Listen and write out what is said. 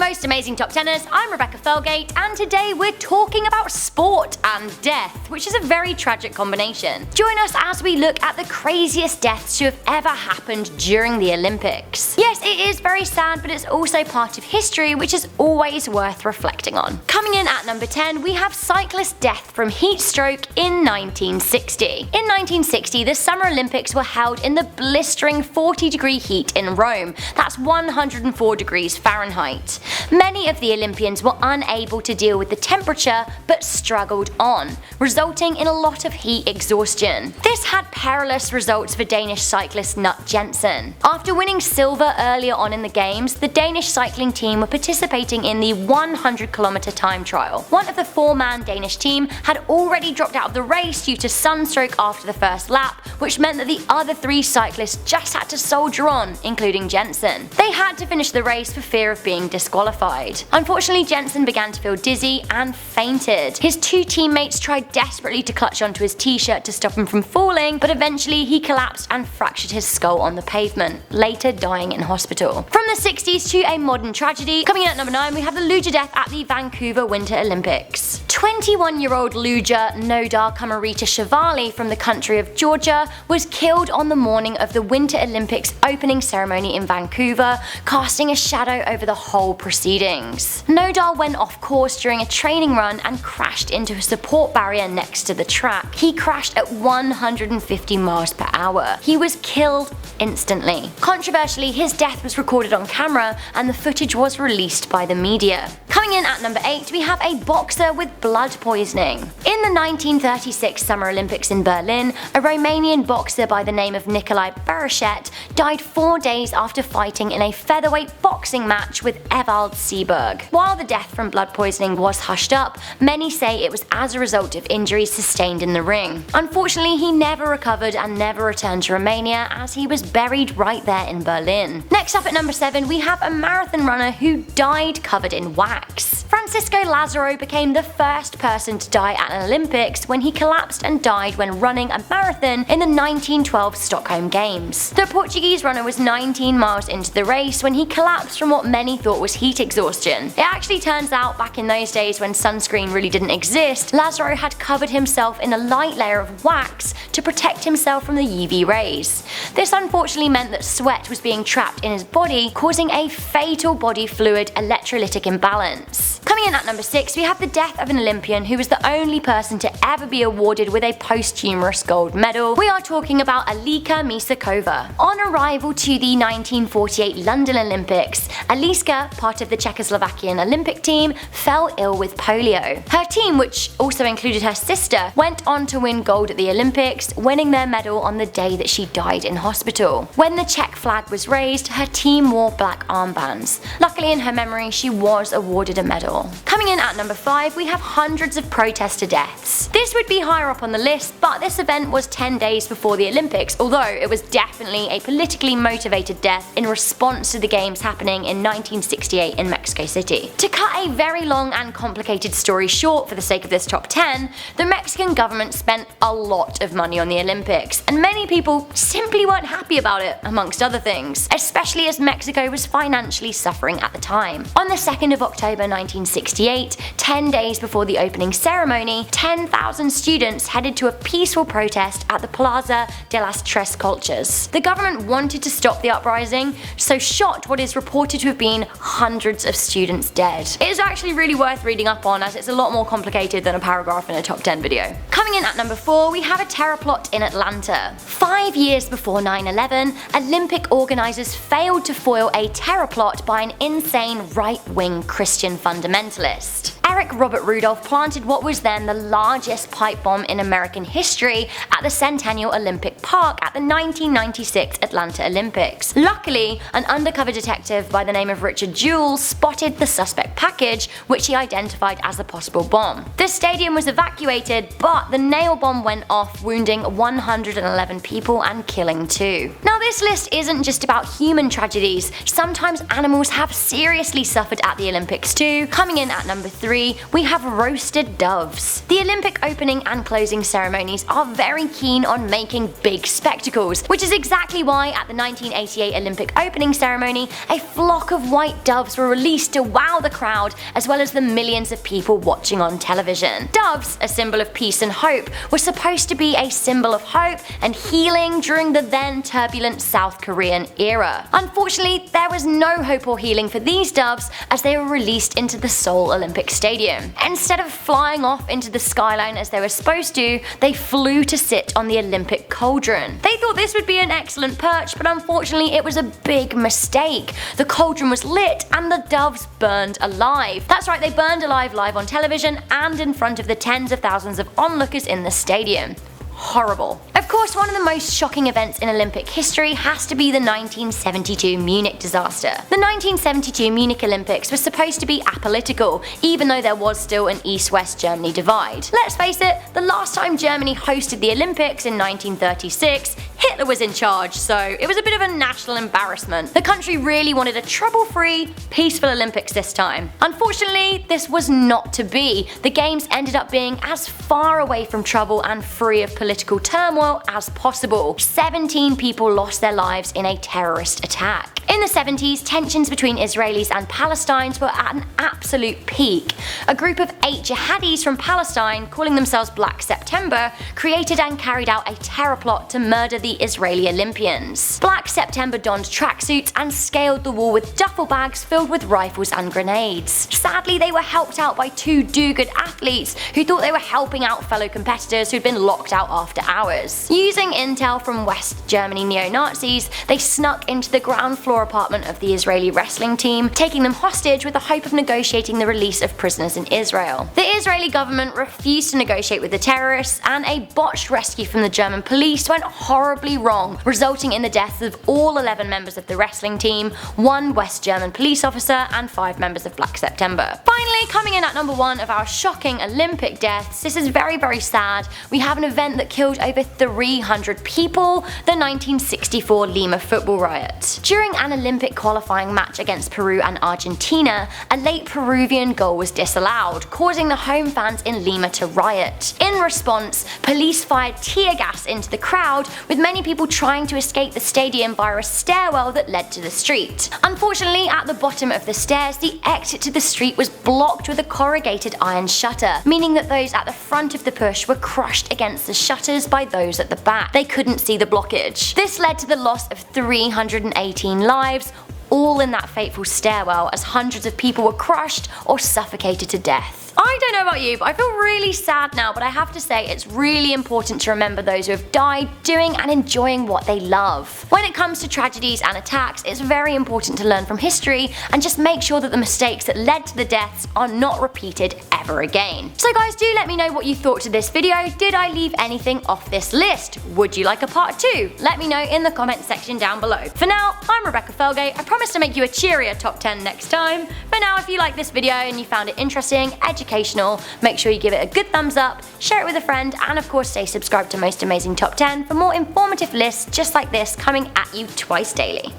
most amazing top teners, I'm Rebecca Felgate, and today we're talking about sport and death, which is a very tragic combination. Join us as we look at the craziest deaths to have ever happened during the Olympics. Yes, it is very sad, but it's also part of history, which is always worth reflecting on. Coming in at number 10, we have cyclist death from heat stroke in 1960. In 1960, the Summer Olympics were held in the blistering 40-degree heat in Rome. That's 104 degrees Fahrenheit. Many of the Olympians were unable to deal with the temperature but struggled on, resulting in a lot of heat exhaustion. This had perilous results for Danish cyclist Knut Jensen. After winning silver earlier on in the games, the Danish cycling team were participating in the 100-kilometer time trial. One of the four-man Danish team had already dropped out of the race due to sunstroke after the first lap, which meant that the other three cyclists just had to soldier on, including Jensen. They had to finish the race for fear of being disqualified. Unfortunately, Jensen began to feel dizzy and fainted. His two teammates tried desperately to clutch onto his t-shirt to stop him from falling, but eventually he collapsed and fractured his skull on the pavement, later dying in hospital. From the 60s to a modern tragedy, coming in at number 9 we have the Luger death at the Vancouver Winter Olympics. 21-year-old Luger Nodar Kamarita Shivali from the country of Georgia was killed on the morning of the Winter Olympics opening ceremony in Vancouver, casting a shadow over the whole proceedings. Nodar went off course during a training run and crashed into a support barrier next to the track. He crashed at 150 miles per hour. He was killed instantly. Controversially, his death was recorded on camera and the footage was released by the media. Coming in at number 8, we have a boxer with blood poisoning. In the 1936 Summer Olympics in Berlin, a Romanian boxer by the name of Nicolae Berichet died 4 days after fighting in a featherweight boxing match with Ewald Seeberg. While the death from blood poisoning was hushed up, many say it was as a result of injuries sustained in the ring. Unfortunately, he never recovered and never returned to Romania, as he was buried right there in Berlin. Next up at number 7, we have a marathon runner who died covered in wax. Francisco Lázaro became the first person to die at an Olympics when he collapsed and died when running a marathon in the 1912 Stockholm Games. The Portuguese runner was 19 miles into the race when he collapsed from what many thought was heat exhaustion. It actually turns out back in those days when sunscreen really didn't exist, Lázaro had covered himself in a light layer of wax to protect himself from the UV rays. This unfortunately meant that sweat was being trapped in his body, causing a fatal body fluid electrolytic imbalance. Coming in at number 6, we have the death of an Olympian who was the only person to ever be awarded with a posthumous gold medal. We are talking about Eliska Misáková. On arrival to the 1948 London Olympics, Eliska, part of the Czechoslovakian Olympic team, fell ill with polio. Her team, which also included her sister, went on to win gold at the Olympics, winning their medal on the day that she died in hospital. When the Czech flag was raised, her team wore black armbands. Luckily, in her memory, she was awarded a medal. Coming in at number 5, we have hundreds of protester deaths. This would be higher up on the list, but this event was 10 days before the Olympics, although it was definitely a politically motivated death in response to the games happening in 1968 in Mexico City. To cut a very long and complicated story short for the sake of this top 10, the Mexican government spent a lot of money on the Olympics, and many people simply weren't happy about it, amongst other things, especially as Mexico was financially suffering at the time. On the 2nd of October 1968, 10 days before the opening ceremony, 10,000 students headed to a peaceful protest at the Plaza de las Tres Culturas. The government wanted to stop the uprising, so shot what is reported to have been hundreds of students dead. It is actually really worth reading up on, as it's a lot more complicated than a paragraph in a top 10 video. Coming in at number 4, we have a terror plot in Atlanta. 5 years before 9/11, Olympic organizers failed to foil a terror plot by an insane right-wing Christian fundamentalist. Eric Robert Rudolph planted what was then the largest pipe bomb in American history at the Centennial Olympic Park at the 1996 Atlanta Olympics. Luckily, an undercover detective by the name of Richard Jewell spotted the suspect package, which he identified as a possible bomb. The stadium was evacuated, but the nail bomb went off, wounding 111 people and killing 2. Now, this list isn't just about human tragedies. Sometimes animals have seriously suffered at the Olympics too. Coming in at number 3, 3, we have roasted doves. The Olympic opening and closing ceremonies are very keen on making big spectacles, which is exactly why at the 1988 Olympic opening ceremony, a flock of white doves were released to wow the crowd as well as the millions of people watching on television. Doves, a symbol of peace and hope, were supposed to be a symbol of hope and healing during the then turbulent South Korean era. Unfortunately, there was no hope or healing for these doves as they were released into the Seoul Olympic Stadium. Instead of flying off into the skyline as they were supposed to, they flew to sit on the Olympic cauldron. They thought this would be an excellent perch, but unfortunately it was a big mistake. The cauldron was lit and the doves burned alive. That's right, they burned alive live on television and in front of the tens of thousands of onlookers in the stadium. Horrible. Of course, one of the most shocking events in Olympic history has to be the 1972 Munich disaster. The 1972 Munich Olympics was supposed to be apolitical, even though there was still an East-West Germany divide. Let's face it, the last time Germany hosted the Olympics in 1936, Hitler was in charge, so it was a bit of a national embarrassment. The country really wanted a trouble-free, peaceful Olympics this time. Unfortunately, this was not to be. The games ended up being as far away from trouble and free of political turmoil as possible. 17 people lost their lives in a terrorist attack. In the 70s, tensions between Israelis and Palestinians were at an absolute peak. A group of 8 jihadis from Palestine, calling themselves Black September, created and carried out a terror plot to murder the Israeli Olympians. Black September donned tracksuits and scaled the wall with duffel bags filled with rifles and grenades. Sadly, they were helped out by 2 do-good athletes who thought they were helping out fellow competitors who'd been locked out after hours. Using intel from West Germany neo-Nazis, they snuck into the ground floor apartment of the Israeli wrestling team, taking them hostage with the hope of negotiating the release of prisoners in Israel. The Israeli government refused to negotiate with the terrorists, and a botched rescue from the German police went horribly wrong, resulting in the deaths of all 11 members of the wrestling team, 1 West German police officer, and 5 members of Black September. Finally, coming in at number 1 of our shocking Olympic deaths, this is very sad, we have an event that killed over 300 people, the 1964 Lima football riot. During an Olympic qualifying match against Peru and Argentina, a late Peruvian goal was disallowed, causing the home fans in Lima to riot. In response, police fired tear gas into the crowd, with many people trying to escape the stadium via a stairwell that led to the street. Unfortunately, at the bottom of the stairs, the exit to the street was blocked with a corrugated iron shutter, meaning that those at the front of the push were crushed against the shutters by those at the back. They couldn't see the blockage. This led to the loss of 318 lives, all in that fateful stairwell, as hundreds of people were crushed or suffocated to death. I don't know about you, but I feel really sad now, but I have to say it's really important to remember those who have died doing and enjoying what they love. When it comes to tragedies and attacks, it's very important to learn from history and just make sure that the mistakes that led to the deaths are not repeated ever again. So guys, do let me know what you thought to this video. Did I leave anything off this list? Would you like a part 2? Let me know in the comment section down below. For now, I'm Rebecca Felgate. I promise to make you a cheerier top 10 next time. For now, if you like this video and you found it interesting, educational, make sure you give it a good thumbs up, share it with a friend, and of course stay subscribed to Most Amazing Top 10 for more informative lists just like this coming at you twice daily.